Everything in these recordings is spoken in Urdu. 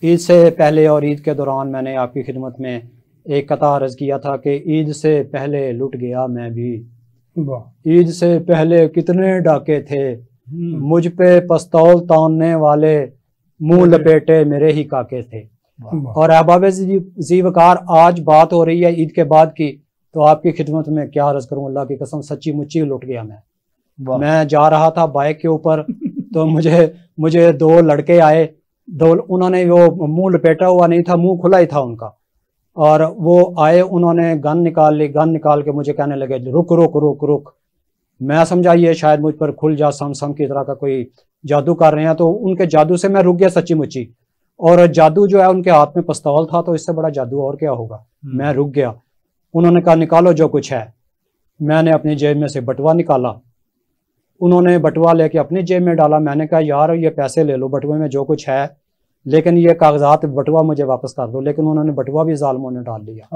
عید سے پہلے اور عید کے دوران میں نے آپ کی خدمت میں ایک قطع عرض کیا تھا کہ عید سے پہلے لٹ گیا میں بھی، عید سے پہلے کتنے ڈاکے تھے، مجھ پہ پستول تاننے والے منہ لپیٹے میرے ہی کاکے تھے۔ اور احباب ذی وقار، آج بات ہو رہی ہے عید کے بعد کی، تو آپ کی خدمت میں کیا عرض کروں، اللہ کی قسم سچی مچی لٹ گیا میں جا رہا تھا بائک کے اوپر، تو مجھے دو لڑکے آئے، انہوں نے وہ منہ لپیٹا ہوا نہیں تھا، منہ کھلا ہی تھا ان کا، اور وہ آئے، انہوں نے گن نکال لی، گن نکال کے مجھے کہنے لگے رک رک رک رک۔ میں سمجھا یہ شاید مجھ پر کھل جا سم کی طرح کا کوئی جادو کر رہے ہیں، تو ان کے جادو سے میں رک گیا سچی مچی، اور جادو جو ہے ان کے ہاتھ میں پستول تھا، تو اس سے بڑا جادو اور کیا ہوگا، میں رک گیا۔ انہوں نے کہا نکالو جو کچھ ہے، میں نے اپنی جیب میں سے بٹوا نکالا، انہوں نے بٹوا لے کے اپنی جیب میں ڈالا، میں نے کہا یار یہ پیسے لے لو بٹوے میں جو کچھ ہے، لیکن یہ کاغذات بٹوا مجھے واپس کر دو، لیکن انہوں نے بٹوا بھی ظالموں نے ڈال دیا،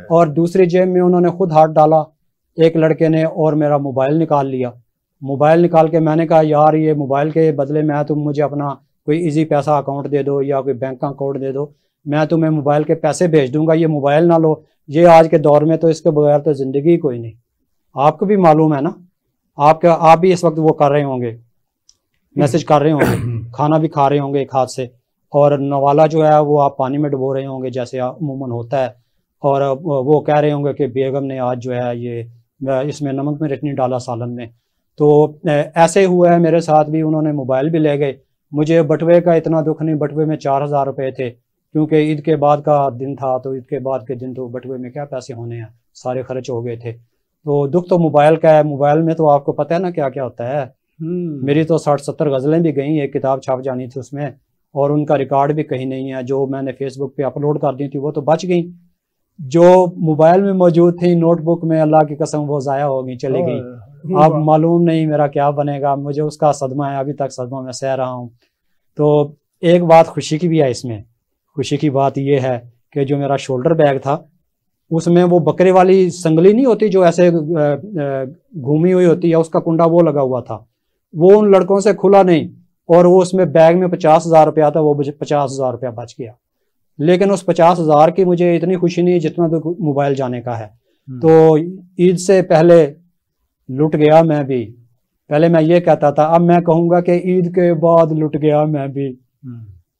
اور دوسری جیب میں انہوں نے خود ہاتھ ڈالا ایک لڑکے نے، اور میرا موبائل نکال لیا۔ موبائل نکال کے میں نے کہا یار یہ موبائل کے بدلے میں تم مجھے اپنا کوئی ایزی پیسہ اکاؤنٹ دے دو یا کوئی بینک اکاؤنٹ دے دو، میں تمہیں موبائل کے پیسے بھیج دوں گا، یہ موبائل نہ لو، یہ آج کے دور میں تو اس کے بغیر تو زندگی کوئی نہیں۔ آپ کو بھی معلوم ہے نا، آپ بھی اس وقت وہ کر رہے ہوں گے، میسج کر رہے ہوں گے، کھانا بھی کھا رہے ہوں گے ایک ہاتھ سے، اور نوالا جو ہے وہ آپ پانی میں ڈبو رہے ہوں گے جیسے عموماً ہوتا ہے، اور وہ کہہ رہے ہوں گے کہ بیگم نے آج جو ہے یہ اس میں نمک مرچ نہیں ڈالا سالن میں۔ تو ایسے ہوا ہے میرے ساتھ بھی، انہوں نے موبائل بھی لے گئے، مجھے بٹوے کا اتنا دکھ نہیں، بٹوے میں 4000 روپے تھے، کیونکہ عید کے بعد کا دن تھا، تو عید کے بعد کے دن تو بٹوے میں کیا پیسے ہونے ہیں، سارے خرچ ہو گئے تھے۔ تو دکھ تو موبائل کا ہے، موبائل میں تو آپ کو پتہ ہے نا کیا کیا ہوتا ہے، میری تو 60-70 غزلیں بھی گئیں، ایک کتاب چھاپ جانی تھی اس میں، اور ان کا ریکارڈ بھی کہیں نہیں ہے، جو میں نے فیس بک پہ اپلوڈ کر دی تھی وہ تو بچ گئیں، جو موبائل میں موجود تھی نوٹ بک میں اللہ کی قسم وہ ضائع ہو گئی، چلی گئی۔ اب معلوم نہیں میرا کیا بنے گا، مجھے اس کا صدمہ ہے، ابھی تک صدمہ میں سہ رہا ہوں۔ تو ایک بات خوشی کی بھی ہے اس میں، خوشی کی بات یہ ہے کہ جو میرا شولڈر بیگ تھا اس میں وہ بکرے والی سنگلی نہیں ہوتی جو ایسے گھومی ہوئی ہوتی ہے، اس کا کنڈا وہ لگا ہوا تھا، وہ ان لڑکوں سے کھلا نہیں، اور وہ اس میں بیگ میں 50,000 روپیہ تھا، وہ 50,000 روپیہ بچ گیا، لیکن اس 50,000 کی مجھے اتنی خوشی نہیں جتنا تو موبائل جانے کا ہے۔ تو عید سے پہلے لٹ گیا میں بھی، پہلے میں یہ کہتا تھا، اب میں کہوں گا کہ عید کے بعد لٹ گیا میں بھی،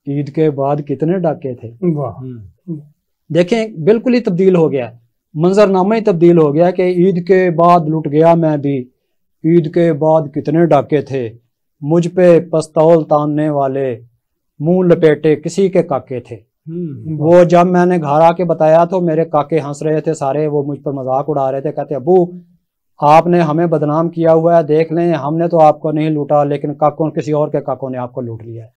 عید کے بعد کتنے ڈاکے تھے۔ دیکھیں بالکل ہی تبدیل ہو گیا، منظرنامہ ہی تبدیل ہو گیا کہ عید کے بعد لٹ گیا میں بھی، عید کے بعد کتنے ڈاکے تھے، مجھ پہ پستول تاننے والے منہ لپیٹے کسی کے کاکے تھے۔ وہ جب میں نے گھر آ کے بتایا تو میرے کاکے ہنس رہے تھے سارے، وہ مجھ پر مذاق اڑا رہے تھے، کہتے ابو آپ نے ہمیں بدنام کیا ہوا ہے، دیکھ لیں ہم نے تو آپ کو نہیں لوٹا، لیکن کاکوں کسی اور کے کاکوں نے آپ کو لوٹ لیا ہے۔